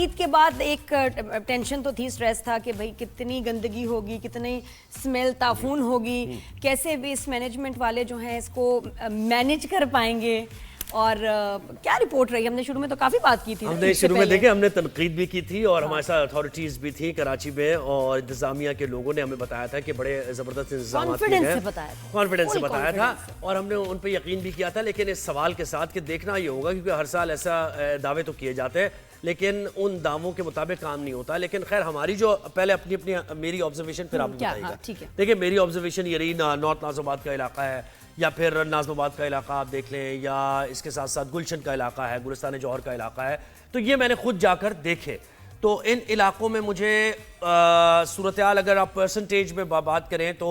ईद के बाद एक टेंशन तो थी, स्ट्रेस था कि भाई कितनी गंदगी होगी, कितनी स्मेल ताफून होगी, कैसे वेस्ट मैनेजमेंट वाले जो हैं इसको मैनेज कर पाएंगे। और क्या रिपोर्ट रही? हमने शुरू में तो काफ़ी बात की थी। हमने शुरू में देखे, हमने तनकीद भी की थी और हमारे साथ अथॉरिटीज़ भी थी कराची में, और इंतजामिया के लोगों ने हमें बताया था कि बड़े ज़बरदस्त इंतजाम कॉन्फिडेंस से बताया था और हमने उन पर यकीन भी किया था। लेकिन इस सवाल के साथ कि देखना ये होगा, क्योंकि हर साल ऐसा दावे तो किए जाते हैं लेकिन उन दावों के मुताबिक काम नहीं होता। लेकिन खैर, हमारी जो पहले अपनी मेरी ऑब्जर्वेशन फिर आप बताइएगा। देखिए, मेरी ऑब्जर्वेशन ये रही, नॉर्थ नाज़िमाबाद का इलाका है या फिर नाज़िमाबाद का इलाका आप देख लें, या इसके साथ साथ गुलशन का इलाका है, गुलिस्तान जौहर का इलाका है, तो ये मैंने खुद जाकर देखे। तो इन इलाकों में मुझे सूरत हाल अगर आप परसेंटेज में बात करें तो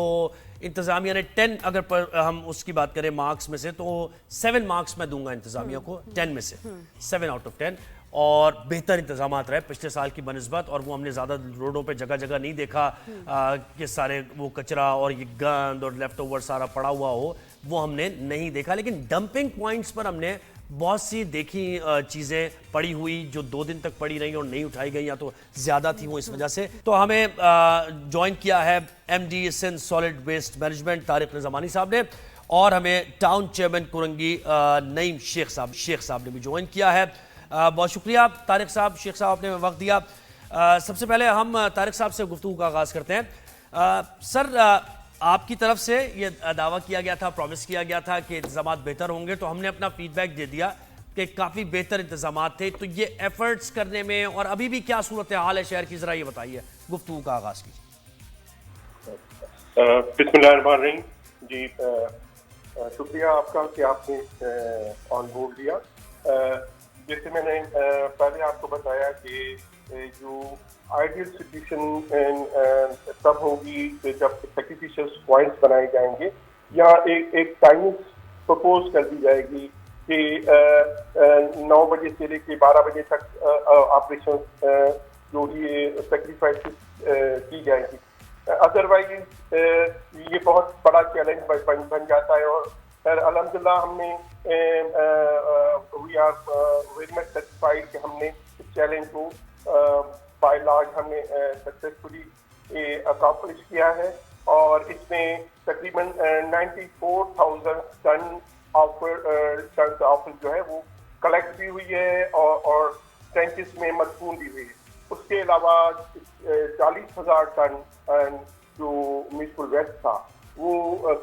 इंतज़ामिया ने 10, अगर हम उसकी बात करें मार्क्स में से, तो 7 मार्क्स मैं दूंगा इंतज़ामिया को 10 में से, 7 आउट ऑफ 10। और बेहतर इंतजाम रहे पिछले साल की बनस्बत, और वो हमने ज़्यादा रोडों पे जगह जगह नहीं देखा कि सारे वो कचरा और ये गंद और लेफ्ट ओवर सारा पड़ा हुआ हो, वो हमने नहीं देखा। लेकिन डंपिंग पॉइंट्स पर हमने बहुत सी देखी चीज़ें पड़ी हुई जो 2 दिन तक पड़ी रही और नहीं उठाई गई, या तो ज़्यादा थी वो इस वजह से। तो हमें ज्वाइन किया है MD Sindh solid waste management Tariq Nizamani साहब ने, और हमें टाउन चेयरमैन कुरंगी नईम शेख साहब ने भी ज्वाइन किया है। बहुत शुक्रिया तारिक साहब, शेख साहब, आपने वक्त दिया। सबसे पहले हम तारिक साहब से गुफ्तगू का आगाज़ करते हैं। सर, आपकी तरफ से ये दावा किया गया था, प्रॉमिस किया गया था कि इंतजामात बेहतर होंगे, तो हमने अपना फीडबैक दे दिया कि काफ़ी बेहतर इंतजामात थे। तो ये एफर्ट्स करने में और अभी भी क्या सूरत हाल है शहर की, ज़रा ये बताइए, गुफ्तगू का आगाज़ कीजिए। बिस्मिल्लाहिर्रहमानिर्रहीम जी, शुक्रिया आपका कि आपने ऑन बोर्ड लिया। जैसे मैंने पहले आपको बताया कि जो आइडियल सिचुएशन तब होगी जब सैक्रिफिशियल पॉइंट्स बनाए जाएंगे, या एक टाइमिंग प्रपोज कर दी जाएगी कि 9 बजे से लेकर 12 बजे तक ऑपरेशन जो ये सैक्रिफाइस की जाएगी। अदरवाइज ये बहुत बड़ा चैलेंज बन जाता है। और अल्हम्दुलिल्लाह हमने we are very much satisfied कि हमने इस चैलेंज को बाय लार्ज हमने सक्सेसफुली अकॉम्प्लिश किया है। और इसमें तकरीबन 94,000 टन ऑफ जो है वो कलेक्ट भी हुई है और ट्रेंचेस में मदफून भी हुई है। उसके अलावा 40,000 टन जो म्यूनिसिपल वेस्ट था वो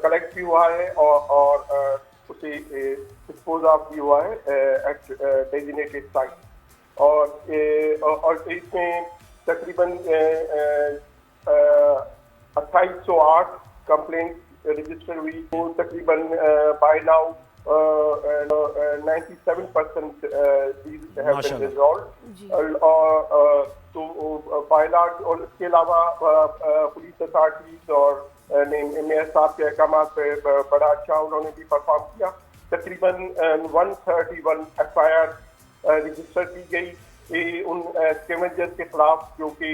कलेक्ट भी हुआ है और उसे डिस्पोज ऑफ भी हुआ है एट डेजिग्नेटेड साइट। और इसमें तकरीबन 2808 कंप्लेंट रजिस्टर हुई, तो तकरीबन bye now 97% have been resolved। और तो बाय लार्ज, और इसके अलावा पुलिस अथॉरिटीज और मेयर साहब के अहकाम पे बड़ा अच्छा उन्होंने भी परफॉर्म किया। तकरीबन 131 FIR रजिस्टर की गई उन स्कैवेंजर्स के खिलाफ जो कि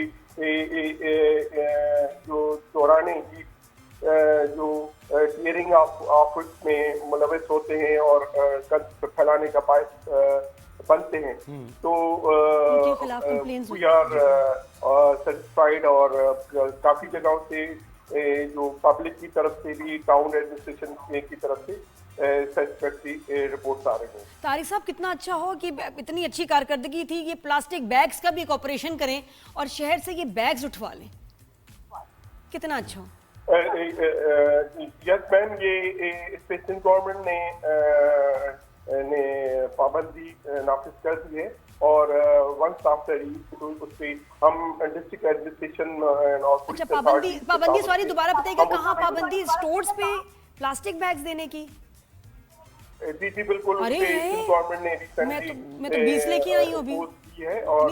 जो चौराने की जो क्लियरिंग ऑफिस में मुलविस होते हैं और गंद फैलाने का बायस बनते हैं। तो वी आर सेटिस्फाइड, और काफ़ी जगहों से जो पब्लिक की तरफ से भी, टाउन एडमिनिस्ट्रेशन की तरफ से सेटिस्फैक्टरी रिपोर्ट्स आ रही हैं। तारिक साहब, कितना अच्छा हो कि इतनी अच्छी कारकर्दगी थी, ये प्लास्टिक बैग्स का भी एक ऑपरेशन करें और शहर से ये बैग्स उठवा लें, कितना अच्छा हो। यस मैम, ये इस पे सिंध गवर्नमेंट ने पाबंदी नाफिज कर दी है, और वंस आफ्टर उस पे हम डिस्ट्रिक्ट एडमिनिस्ट्रेशन और अच्छा, पाबंदी सॉरी दोबारा बताइएगा, कहाँ पाबंदी? स्टोर्स पे प्लास्टिक बैग्स देने की? जी बिल्कुल। अरे गवर्नमेंट ने रिसेंटली मैं तो 20 लेके आई हूँ अभी है, और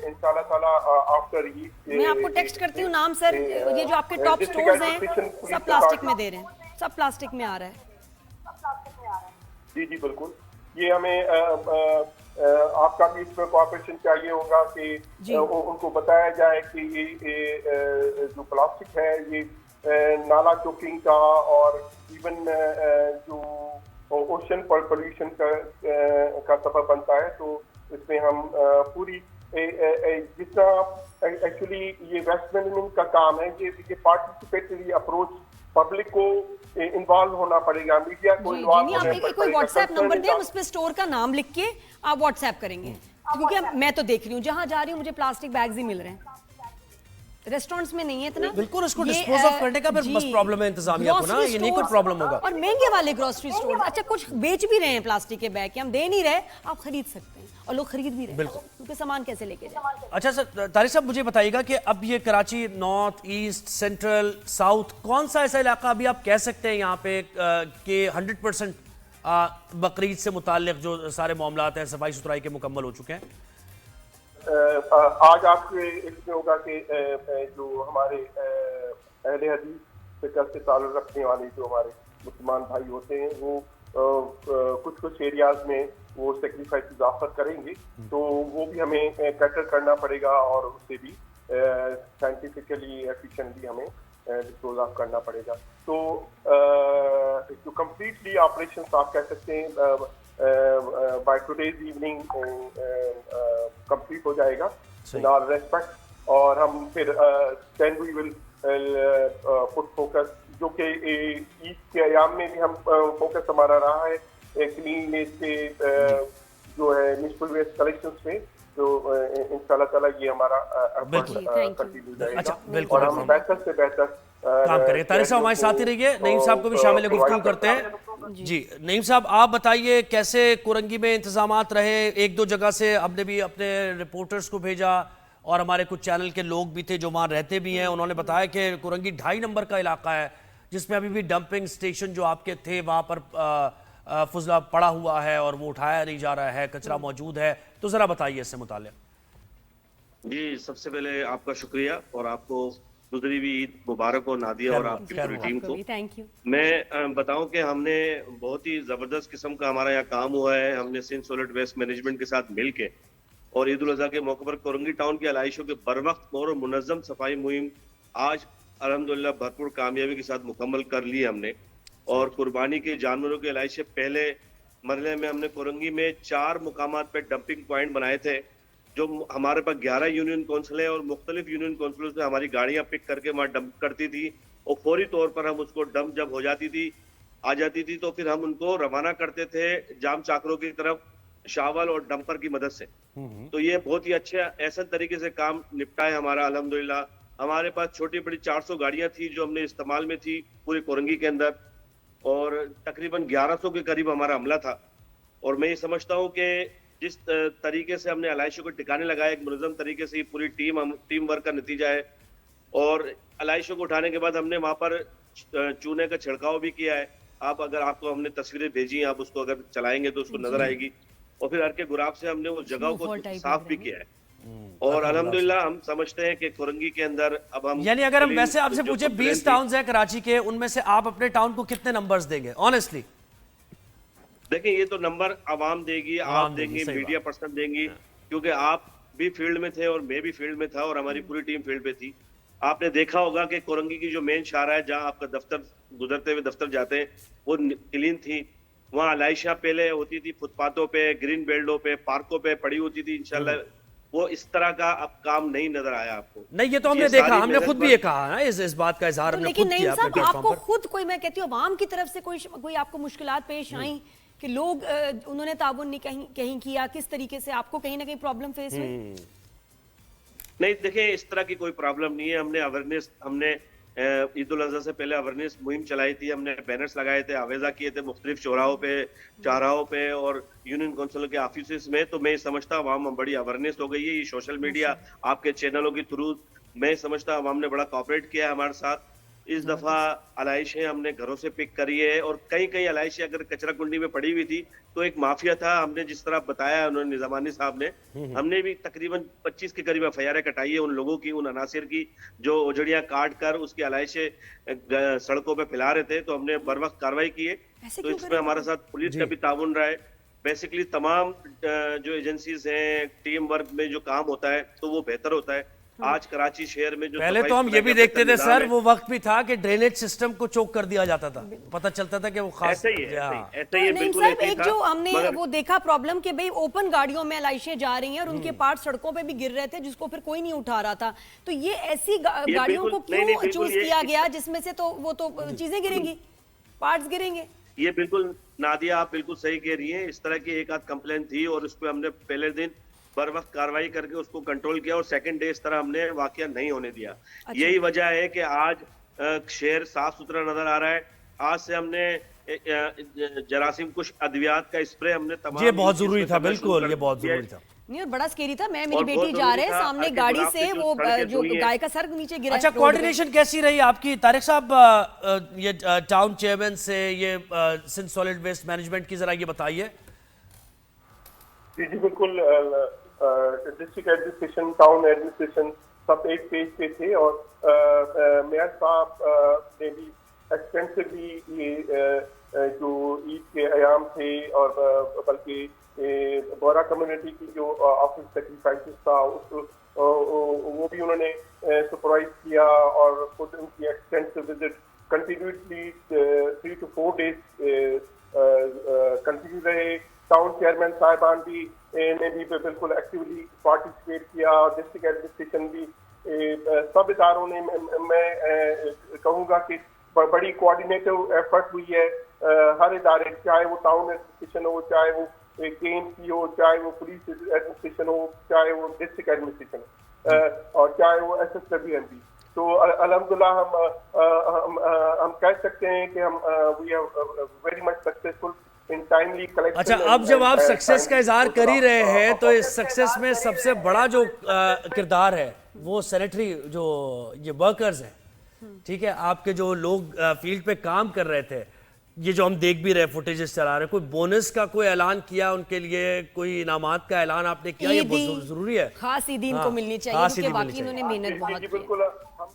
इंशाल्लाह ताला आफ्टर ईद मैं आपको टेक्स्ट करती हूँ नाम सर। ये जो आपके टॉप स्टोर्स हैं सब प्लास्टिक में दे रहे हैं, सब प्लास्टिक में आ रहा है। जी बिल्कुल। ये हमें आपका भी इसमें कोऑपरेशन चाहिए होगा कि उनको बताया जाए कि ये जो प्लास्टिक है ये नाला चोकिंग का और इवन जो ओशन पर पोल्यूशन का सबब बनता है। तो इसमें हम पूरी जितना एक्चुअली ये वेस्ट मैनेजमेंट का काम है, ये पार्टिसिपेटरी अप्रोच, पब्लिक को इन्वॉल्व होना पड़ेगा, मीडिया को जी इन्वॉल्व नहीं, आप कोई व्हाट्सएप नंबर दें, उस पर स्टोर का नाम लिख के आप व्हाट्सएप करेंगे, क्योंकि मैं तो देख रही हूँ जहां जा रही हूँ मुझे प्लास्टिक बैग्स ही मिल रहे हैं, रेस्टोरेंट्स में नहीं है इतना। बिल्कुल, उसको डिस्पोज ऑफ करने का फिर बस प्रॉब्लम है इंतजामिया को ना, ये नहीं कोई प्रॉब्लम होगा। और महंगे वाले ग्रोसरी स्टोर, अच्छा कुछ बेच भी रहे हैं प्लास्टिक के बैग के, हम दे नहीं रहे, आप खरीद सकते हैं और लोग खरीद भी रहे हैं, बिल्कुल, क्योंकि सामान कैसे लेके जाए। अच्छा सर, तारिक साहब मुझे बताइएगा कि अब ये Karachi north, east, central, south, कौन सा ऐसा इलाका अभी आप कह सकते हैं यहाँ पे कि 100% बकरीद से मुताल्लिक जो सारे मामलात हैं सफाई सुथराई के मुकम्मल हो चुके हैं? आज आपके इसमें होगा कि जो हमारे अहले हदीस फिक्र से ताल्लुक़ रखने वाले जो हमारे मुसलमान भाई होते हैं, वो कुछ एरियाज में वो सेक्रीफाइस ऑफर करेंगे, तो वो भी हमें कैटर करना पड़ेगा और उससे भी साइंटिफिकली एफिशिएंटली हमें डिस्पोज ऑफ करना पड़ेगा। तो जो कम्प्लीटली ऑपरेशन आप कह सकते हैं by today's evening complete हो जाएगा in our respect, और हम फिर then we will put focus, जो कि ईद के अयाम में भी हम फोकस हमारा रहा है क्लीन वेस्ट पे, जो है म्युनिसिपल वेस्ट कलेक्शन पे, जो इंशाल्लाह ताला ये हमारा कंटिन्यू रहेगा और हम बेहतर से बेहतर काम करें। तारिक साहब हमारे साथ ही रहिए, नईम साहब को भी शामिल गुफ्तगू करते हैं। जी नईम साहब, आप बताइए कैसे कोरंगी में इंतजामात रहे? एक दो जगह से हमने भी अपने रिपोर्टर्स को भेजा और हमारे कुछ चैनल के लोग भी थे जो वहाँ रहते भी हैं, उन्होंने बताया कि कोरंगी 2.5 नंबर का इलाका है जिसमें अभी भी डंपिंग स्टेशन जो आपके थे वहाँ पर फुजला पड़ा हुआ है और वो उठाया नहीं जा रहा है, कचरा मौजूद है, तो ज़रा बताइए इससे मुताल्लिक़। जी, सबसे पहले आपका शुक्रिया और आपको गुज़री हुई ईद मुबारक हो नादिया और आपकी पूरी टीम को। Thank you. मैं बताऊं कि हमने बहुत ही ज़बरदस्त किस्म का हमारा यहाँ काम हुआ है। हमने सिंध सॉलिड वेस्ट मैनेजमेंट के साथ मिलके और ईद उल अज़हा के मौके पर कोरंगी टाउन की आलाइशों के बरवक्त और मुनज़्ज़म सफाई मुहिम आज अल्हम्दुलिल्लाह भरपूर कामयाबी के साथ मुकम्मल कर ली हमने। और कुर्बानी के जानवरों के आलाइश से पहले मरहले में हमने कोरंगी में 4 मुकामात पे डंपिंग पॉइंट बनाए थे, जो हमारे पास 11 यूनियन काउंसिल है और मुख्तलिफ यूनियन काउंसिलों से हमारी गाड़ियां पिक करके वहाँ डंप करती थी और फौरी तौर पर हम उसको डंप जब हो जाती थी आ जाती थी तो फिर हम उनको रवाना करते थे जाम चाकरों की तरफ शावल और डंपर की मदद से। तो ये बहुत ही अच्छा ऐसा तरीके से काम निपटा है हमारा अल्हम्दुलिल्लाह। हमारे पास छोटी बड़ी 400 गाड़ियां थी जो हमने इस्तेमाल में थी पूरी कोरंगी के अंदर और तकरीबन 1100 के करीब हमारा हमला था। और मैं ये समझता हूँ कि जिस तरीके से हमने आलाइशों को टिकाने लगाया एक मुनज़्ज़म तरीके से, ये पूरी टीम वर्क का नतीजा है। और आलाइशों को उठाने के बाद हमने वहाँ पर चूने का छिड़काव भी किया है। आप अगर आपको हमने तस्वीरें भेजी, आप उसको अगर चलाएंगे तो उसको नजर आएगी। और फिर हर के गुराब से हमने उस जगह को साफ भी किया है। और अल्हम्दुलिल्लाह हम समझते हैं कि कोरंगी के अंदर अब हम, यानी अगर हम वैसे आपसे पूछे 20 टाउन्स हैं कराची के, उनमें से आप अपने टाउन को कितने नंबर्स देंगे ऑनेस्टली? देखिए ये तो नंबर आवाम देगी, आप देंगे, मीडिया पर्सन देंगी, क्योंकि आप भी फील्ड में थे और मैं भी फील्ड में था और हमारी पूरी टीम फील्ड पे थी। आपने देखा होगा कि कोरंगी की जो मेन शाहरा है जहां आपका दफ्तर गुजरते हुए दफ्तर जाते हैं वो क्लीन थी। वहाँ आलाइशा पहले होती थी फुटपाथों पे, ग्रीन बेल्टों पे, पार्कों पे पड़ी होती थी। इंशाल्लाह वो इस तरह का अब काम नहीं नजर आया आपको। नहीं, ये तो हमने देखा, हमने खुद भी ये कहा है, इस बात का इजहार हमने लेकिन खुद नहीं किया साहब, अपने आपको प्लेटफॉर्म पर। खुद कोई, मैं कहती हूँ आवाम की तरफ से कोई आपको मुश्किलात पेश आई कि लोग उन्होंने ताबुन नहीं कहीं किया, किस तरीके से आपको कहीं ना कहीं प्रॉब्लम फेस हुई? नहीं देखिए, इस तरह की कोई प्रॉब्लम नहीं है। हमने अवेयरनेस, हमने ईद उल अज़हा से पहले अवेयरनेस मुहिम चलाई थी। हमने बैनर्स लगाए थे, आवेजा किए थे मुख्तलिफ चौराहों पे, चाराहों पे और यूनियन काउंसिल के ऑफिस में। तो मैं समझता हूँ आवाम में बड़ी अवेयरनेस हो गई है। ये सोशल मीडिया आपके चैनलों के थ्रू मैं समझता हूँ आवाम ने बड़ा कोऑपरेट किया है हमारे साथ। इस दफा आलाइशें हमने घरों से पिक करी है और कई आलाइशें अगर कचरा कुंडी में पड़ी हुई थी तो एक माफिया था, हमने जिस तरह बताया उन्होंने, निजामानी साहब ने, हमने भी तकरीबन 25 के करीब एफआईआर कटाई है उन लोगों की, उन अनासिर की जो उजड़ियां काट कर उसकी आलाइशें सड़कों पे फैला रहे थे। तो हमने बर वक्त कार्रवाई की है। तो इसमें हमारे साथ पुलिस का भी ताउन रहा है। बेसिकली तमाम जो एजेंसीज हैं, टीम वर्क में जो काम होता है तो वो बेहतर होता है। आज कराची शहर में जो पहले सफाई तो हम ये सुथराई भी का देखते थे निज़ाम सर, है, वो वक्त भी था कि ड्रेनेज सिस्टम को चोक कर दिया जाता था, पता चलता था कि वो खास ऐसा ही है, हाँ। ऐसा तो ही है, नईम बिल्कुल साहब, ऐसा ही एक था, जो हमने मगर वो देखा प्रॉब्लम कि भाई ओपन गाड़ियों में लाइशें जा रही हैं और उनके पार्ट सड़कों पे भी गिर रहे थे, जिसको फिर कोई नहीं उठा रहा था। तो ये ऐसी ये गाड़ियों बिल्कुल- को नहीं, नहीं, क्यों बिल्कुल चूज ये- किया गया जिसमें से तो वो तो चीजें गिरेंगी, पार्ट्स गिरेंगे? ये बिल्कुल नादिया, आप बिल्कुल सही कह रही हैं। इस तरह की एक आध कंप्लेंट थी और उस पर हमने पहले दिन बर वक्त कार्रवाई करके उसको कंट्रोल किया और सेकंड डे इस तरह हमने वाकया नहीं होने दिया। यही वजह है कि आज शहर साफ सुथरा नजर आ रहा है। आज से हमने जरासीम कुछ अद्वियात का स्प्रे हमने तमाम ये बहुत यूज़ जरूरी इसमें था, करना शुरू बिल्कुल कर ये बहुत दिया है। जरूरी था। नहीं, और बड़ा स्केरी था। मैं, मेरी और बेटी बहुत जा रहे हैं, जरूरी था, सामने हर गाड़ी गुलाब से पे जो वो सड़कें जो धुई हैं। गाय का सर नीचे गिरा अच्छा, रोड पे। कोऑर्डिनेशन कैसी रही आपकी तारिक साहब, ये टाउन चेयरमैन से, ये सिंध सॉलिड वेस्ट मैनेजमेंट की, जरा ये बताइए। जी जी बिल्कुल, डिस्ट्रिक्ट एडमिनिस्ट्रेशन, टाउन एडमिनिस्ट्रेशन सब एक पेज पे थे और मेयर साहब ने भी एक्सटेंसिवली ये जो ईद के अयाम थे और बल्कि बोरा कम्युनिटी की जो ऑफिस सेक्रीफाइसेस था वो भी उन्होंने सुपरवाइज किया और खुद उनकी extensive visit continuously 3 to 4 days continue रहे। टाउन चेयरमैन साहिबान भी ने भी बिल्कुल एक्टिवली पार्टिसिपेट किया और डिस्ट्रिक्ट एडमिनिस्ट्रेशन भी, सब इदारों ने, मैं कहूँगा कि बड़ी कोऑर्डिनेटिव एफर्ट हुई है। हर इदारे, चाहे वो टाउन एडमिनिस्ट्रेशन हो, चाहे वो केएमसी हो, चाहे वो पुलिस एडमिनिस्ट्रेशन हो, चाहे वो डिस्ट्रिक्ट एडमिनिस्ट्रेशन हो और चाहे वो SSWM भी। तो अल्हम्दुलिल्लाह हम कह सकते हैं कि हम we are very much successful in timely collection. अच्छा, अब जब आप सक्सेस का इजहार कर ही रहे हैं तो इस सक्सेस में सबसे बड़ा जो किरदार है वो सैनिटरी जो ये वर्कर्स हैं, ठीक है, आपके जो लोग फील्ड पे काम कर रहे थे, ये जो हम देख भी रहे फुटेजेस चला रहे हैं, कोई बोनस का कोई ऐलान किया उनके लिए, कोई इनामात का ऐलान आपने किया? ये बहुत जरूरी है, खास ईदी इनको हाँ, मिलनी खास चाहिए ईदी क्योंकि मिलनी बाकी इन्होंने मेहनत बहुत जी की है। बिल्कुल, हम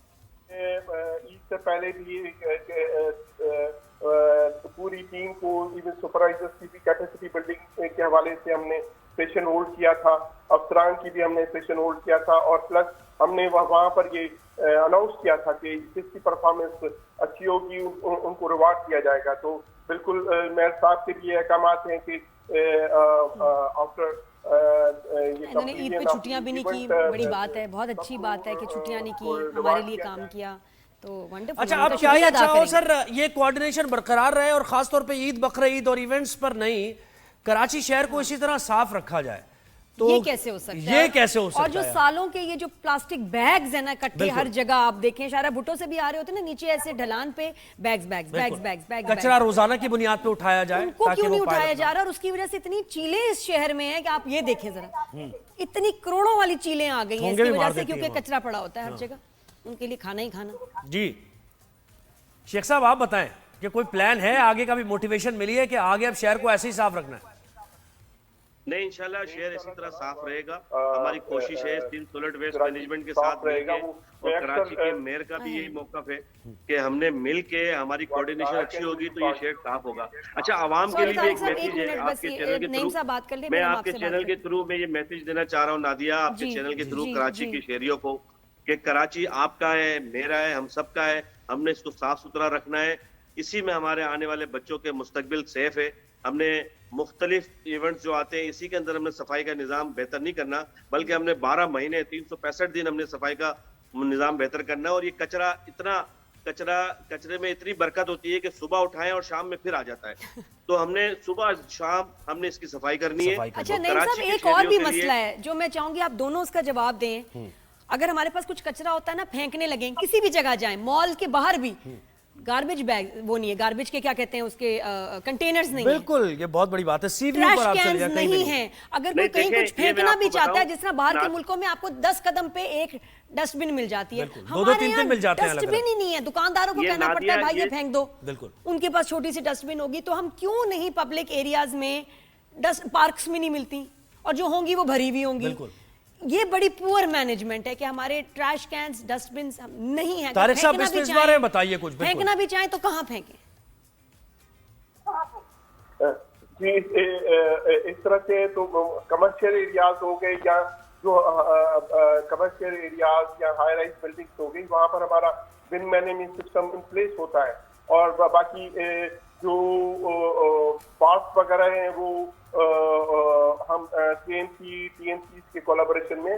ईद से पहले भी पूरी टीम को, इवन सुपरवाइजर्स की भी कैपेसिटी बिल्डिंग के हवाले से हमने सेशन होल्ड किया था, अफसरान की भी हमने सेशन होल्ड किया था और प्लस हमने वहाँ पर ये अनाउंस किया था कि जिसकी परफॉर्मेंस अच्छी होगी उनको रिवार्ड किया जाएगा। तो बिल्कुल मेयर साहब के भी अहकाम हैं कि आफ्टर इन्होंने ईद पे छुट्टियां भी नहीं की, बड़ी बात है, बहुत अच्छी बात है कि छुट्टियां नहीं की, हमारे लिए काम किया, तो वंडरफुल। अच्छा, अब क्या ही चाहो सर, ये कोऑर्डिनेशन बरकरार रहे और खासतौर पे ईद, बकरा ईद और इवेंट्स पर नहीं, कराची शहर को इसी तरह साफ रखा जाए, तो ये कैसे हो सकता है? ये कैसे हो सकता है? और जो सालों के ये जो प्लास्टिक बैग्स है ना इकट्ठे हर जगह, आप देखें शायरा भुट्टो से भी आ रहे होते हैं ना, नीचे ऐसे ढलान पे बैग्स कचरा रोजाना की बुनियाद पे उठाया जाए, उनको ताकि क्यों वो नहीं उठाया पायलट जा रहा? और उसकी वजह से इतनी चीलें इस शहर में है कि आप ये देखें जरा, इतनी करोड़ों वाली चीलें आ गई हैं ठोंगे इसकी भी वजह मार से, देती क्योंकि हैं कचरा पड़ा होता है हर जगह, उनके लिए खाना ही खाना। जी शेख साहब, आप बताएं कि कोई प्लान है आगे का, भी मोटिवेशन मिली है कि आगे अब शहर को ऐसे ही साफ रखना है? नहीं, इंशाल्लाह शहर इसी तरह साफ रहेगा। हमारी कोशिश है सिंध सॉलिड वेस्ट मैनेजमेंट के साथ मिलके, और कराची के मेयर का भी यही मौक़िफ़ है कि हमने मिल के, हमारी कोऑर्डिनेशन अच्छी होगी तो ये शहर साफ होगा। अच्छा, आवाम के लिए भी एक मैसेज है आपके चैनल के थ्रू, मैं आपके चैनल के थ्रू में ये मैसेज देना चाह रहा हूँ नादिया, आपके चैनल के थ्रू कराची के शहरियों को, कि कराची आपका है, मेरा है, हम सबका है, हमने इसको साफ सुथरा रखना है। इसी में हमारे आने वाले बच्चों के मुस्तकबिल सेफ है। हमने मुख्तलिफ इवेंट्स जो आते हैं इसी के अंदर हमने सफाई का निज़ाम बेहतर नहीं करना, बल्कि हमने 12 महीने 365 दिन हमने सफाई का निज़ाम बेहतर करना है। और ये कचरे में इतनी बरकत होती है कि सुबह उठाएं और शाम में फिर आ जाता है, तो हमने सुबह शाम हमने इसकी सफाई करनी है। अच्छा नईम साहब, एक और भी मसला है जो मैं चाहूंगी आप दोनों उसका जवाब दें। अगर हमारे पास कुछ कचरा होता है ना, फेंकने लगे, किसी भी जगह जाएं, मॉल के बाहर भी, गार्बेज बैग वो नहीं है, गार्बेज के क्या कहते हैं उसके कंटेनर्स नहीं, बिल्कुल, ये बहुत बड़ी बात है। सीवीओ पर आप चले जाएं, कहीं नहीं है। अगर कोई कहीं कुछ फेंकना भी चाहता है, जिस तरह बाहर के मुल्कों में आपको 10 कदम पे एक डस्टबिन मिल जाती है, दो-दो, तीन-तीन मिल जाते हैं। डस्टबिन ही नहीं है, दुकानदारों को कहना पड़ता है भाई ये फेंक दो। बिल्कुल, उनके पास छोटी सी डस्टबिन होगी, तो हम क्यों नहीं पब्लिक एरियाज में, पार्क्स में नहीं मिलती, और जो होंगी वो भरी हुई होंगी। ये बड़ी पुअर मैनेजमेंट है कि हमारे ट्रैश कैंस, डस्टबिन नहीं है। तारिक साहब, इस बारे में बताइए कुछ। फेंकना भी चाहें तो कहाँ फेंकें? जी, इस तरह से तो कमर्शियल एरियाज हो गए या जो कमर्शियल एरियाज या हाई राइज बिल्डिंग्स हो गई, वहाँ पर हमारा wind management system in place होता है। और बाकी जो पार्क्स वगैरह हैं वो हम TNC के कोलैबोरेशन में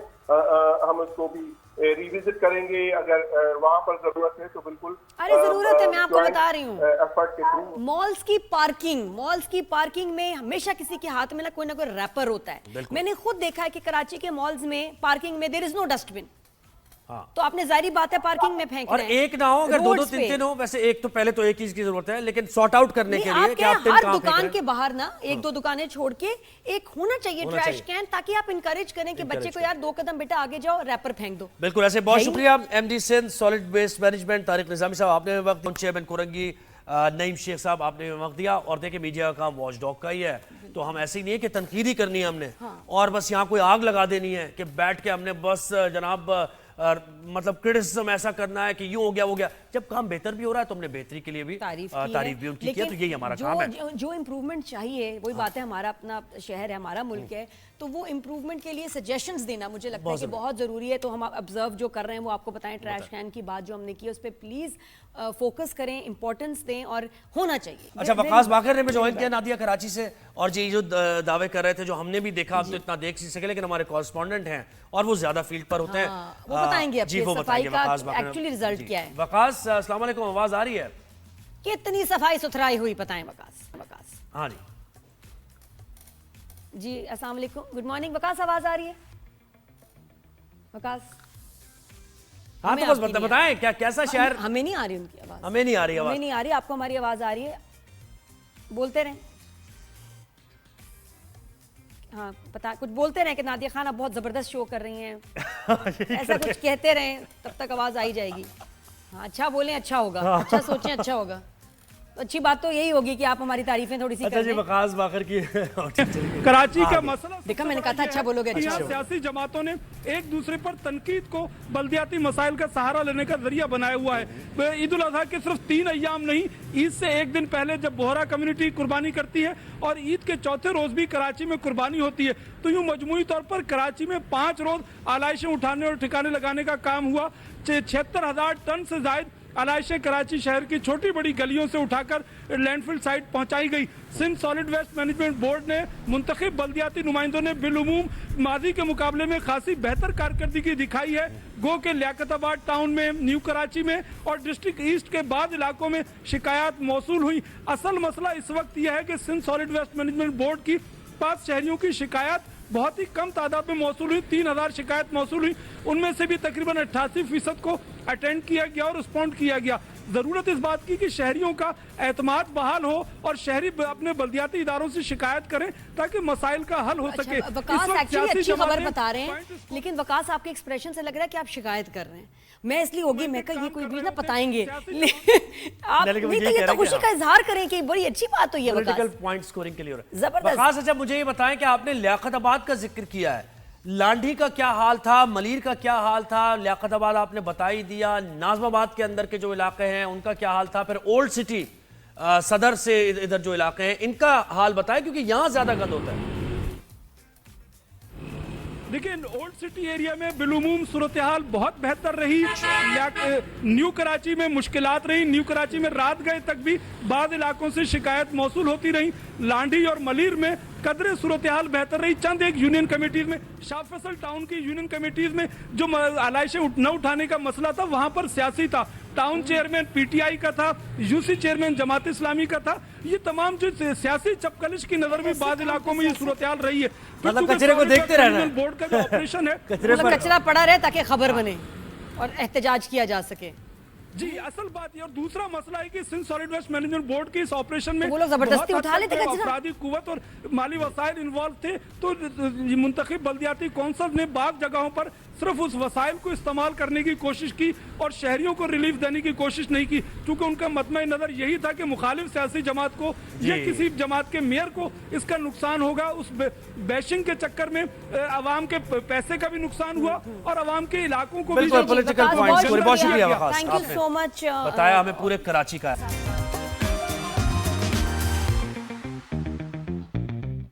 हम उसको भी रिविजिट करेंगे अगर वहाँ पर जरूरत है तो बिल्कुल। अरे जरूरत है, मैं आपको बता रही हूँ। एफर्ट के थ्रू मॉल्स की पार्किंग में हमेशा किसी के हाथ में ना कोई रैपर होता है। मैंने खुद देखा है कि कराची के मॉल्स में पार्किंग में देयर इज नो डस्टबिन। हाँ। तो आपने जारी बात है पार्किंग में फेंक और एक ना हो, अगर दो दो तीन तीन हो, वैसे एक तो पहले तो एक चीज की जरूरत है, लेकिन सॉर्ट आउट करने के लिए कि आप हर दुकान के बाहर ना एक दो दुकानें छोड़ के एक होना चाहिए ट्रैश कैन, ताकि आप इंकरेज करें कि बच्चे को यार 2 कदम बेटा आगे जाओ, रैपर फेंक दो। बिल्कुल ऐसे। बहुत शुक्रिया MD Sindh solid waste management Tariq Nizami साहब, आपने वक्त, चेयरमैन कुरंगी नईम शेख साहब आपने वक्त दिया। और देखिए मीडिया का काम वॉच डॉग का ही है, तो हम ऐसे ही नहीं है कि तनकीद ही करनी है हमने और बस यहाँ कोई आग लगा देनी है कि बैठ के हमने बस जनाब मतलब क्रिटिसिज्म ऐसा करना है कि यूं हो गया वो गया। जब काम बेहतर भी हो रहा है तो हमने बेहतरी के लिए भी तारीफ भी उनकी की है, तो यही हमारा काम है। जो इम्प्रूवमेंट चाहिए वही बात है, हमारा अपना शहर है, हमारा मुल्क है, तो वो इम्प्रूवमेंट के लिए सजेशंस देना मुझे लगता है कि बहुत जरूरी है। तो हम ऑब्जर्व जो कर रहे हैं वो आपको बताएं, ट्रैश कैन की बात जो हमने की है उस पर प्लीज फोकस करें, इंपॉर्टेंस दें और होना चाहिए। अच्छा, वकास बाकर ने ज्वाइन किया नादिया कराची से, और जी जो दावे कर रहे थे जो हमने भी देखा, आप तो इतना देख नहीं सके, लेकिन हमारे कॉरेस्पॉन्डेंट हैं और वो ज्यादा फील्ड पर होते हैं, वो बताएंगे जी वो बताएंगे वकास बाकर एक्चुअली रिजल्ट क्या है। वकास अस्सलाम वालेकुम, आवाज आ रही है? कितनी सफाई सुथराई हुई बताएं वकास। हाँ जी जी अस्सलाम वालेकुम, गुड मॉर्निंग वकास, आवाज आ रही है वकास? हाँ तो बस बताएं क्या कैसा शहर? हमें नहीं आ रही उनकी आवाज, हमें नहीं आ रही आवाज, हमें नहीं आ रही, आपको हमारी आवाज आ रही है? बोलते रहें, हाँ पता कुछ बोलते रहें कि नादिया खान आप बहुत जबरदस्त शो कर रही हैं ऐसा कुछ कहते रहें, तब तक आवाज आई जाएगी। हाँ अच्छा बोलें, अच्छा होगा, अच्छा सोचें, अच्छा होगा। तो अच्छी बात तो यही होगी कि आप हमारी तारीफें थोड़ी सी अच्छा जी वकास बाकर की कराची का मसला देखा, मैंने कहा था अच्छा बोलोगे। अच्छा सियासी जमातों ने एक दूसरे पर तनकीद को बल्दियाती मसाइल का सहारा लेने का जरिया बनाया हुआ है। ईद उल अजहा के सिर्फ 3 अय्याम नहीं, ईद से एक दिन पहले जब बोहरा कम्युनिटी कुर्बानी करती है और ईद के चौथे रोज भी कराची में कुर्बानी होती है, तो यूं मजमूई तौर पर कराची में 5 रोज आलाइशें उठाने और ठिकाने लगाने का काम हुआ। 76,000 टन से ज्यादा आलाइशें कराची शहर की छोटी बड़ी गलियों से उठाकर लैंडफिल साइट पहुंचाई गई। Sindh solid waste management board ने मुंतखब बल्दियाती नुमाइंदों ने बिलुमूम माजी के मुकाबले में खासी बेहतर कारकर्दगी दिखाई है। गो के लियाकताबाद टाउन में, न्यू कराची में और डिस्ट्रिक्ट ईस्ट के बाद इलाकों में शिकायत मौसूल हुई। असल मसला इस वक्त यह है कि Sindh solid waste management board की 5 शहरियों की शिकायत बहुत ही कम तादाद में मौसूल हुई। 3,000 शिकायत मौसूल हुई, उनमें से भी तकरीबन 88% को अटेंड किया गया और रिस्पॉन्ड किया गया। जरूरत इस बात की कि शहरियों का एतमाद बहाल हो और शहरी अपने बल्दियाती इदारों से शिकायत करें ताकि मसाइल का हल हो सके। वकास एक्चुअली अच्छी खबर बता रहे हैं, लेकिन वकास आपके एक्सप्रेशन से लग रहा है कि आप शिकायत कर रहे हैं। मैं इसलिए होगी, मैं कहा ये कोई भी ना बताएंगे आप नहीं, तो ये तो खुशी का इजहार करें कि बड़ी अच्छी बात हुई है। पॉलिटिकल पॉइंट स्कोरिंग के लिए जबरदस्त। वकास अच्छा मुझे ये बताएं कि आपने लियाकताबाद का जिक्र किया है, लांढी का क्या हाल था, मलीर का क्या हाल था, लियाकताबाद आपने बता ही दिया, नाजमाबाद के अंदर के जो इलाके हैं उनका क्या हाल था, फिर ओल्ड सिटी सदर से इधर जो इलाके हैं इनका हाल बताएं क्योंकि यहां ज्यादा गंद होता है। देखिए ओल्ड सिटी एरिया में बिलुमूम सूरत हाल बहुत बेहतर रही। न्यू कराची में मुश्किलात रही, न्यू कराची में रात गए तक भी बाद इलाकों से शिकायत मौसूल होती रही। लांढी और मलीर में कदरे सूरत हाल बेहतर रही। चंद एक यूनियन कमेटीज में, शाह फैसल टाउन की यूनियन कमेटीज में जो आलाइशें न उठाने का मसला था वहां पर सियासी था। टाउन चेयरमैन पीटीआई का था, यूसी चेयरमैन जमात इस्लामी का था। ये तमाम जो सियासी चपकलिश की नजर में बाद इलाकों में ये सूरत हाल रही है। मतलब कचरे को देखते रहना है। बोर्ड का जो ऑपरेशन है कचरा पड़ा रहे ताकि खबर बने और एहतजाज किया जा सके। जी असल बात ये, और दूसरा मसला है कि Sindh solid waste management board के इस ऑपरेशन में वो लोग जबरदस्ती उठा लेते कचरा, अपराधी कुव्वत और माली वसाइल इन्वॉल्व थे। तो मुंतखब बल्दियाती कौंसिल ने बाग जगहों पर सिर्फ उस वसाइल को इस्तेमाल करने की कोशिश की और शहरियों को रिलीफ देने की कोशिश नहीं की, क्योंकि उनका मतमे नजर यही था कि मुखालिफ सियासी जमात को या किसी जमात के मेयर को इसका नुकसान होगा। उस बैशिंग के चक्कर में अवाम के पैसे का भी नुकसान हुआ और अवाम के इलाकों को भी। पॉलिटिकल पॉइंट्स बहुत शुक्रिया थैंक यू सो मच, बताया हमें पूरे कराची का।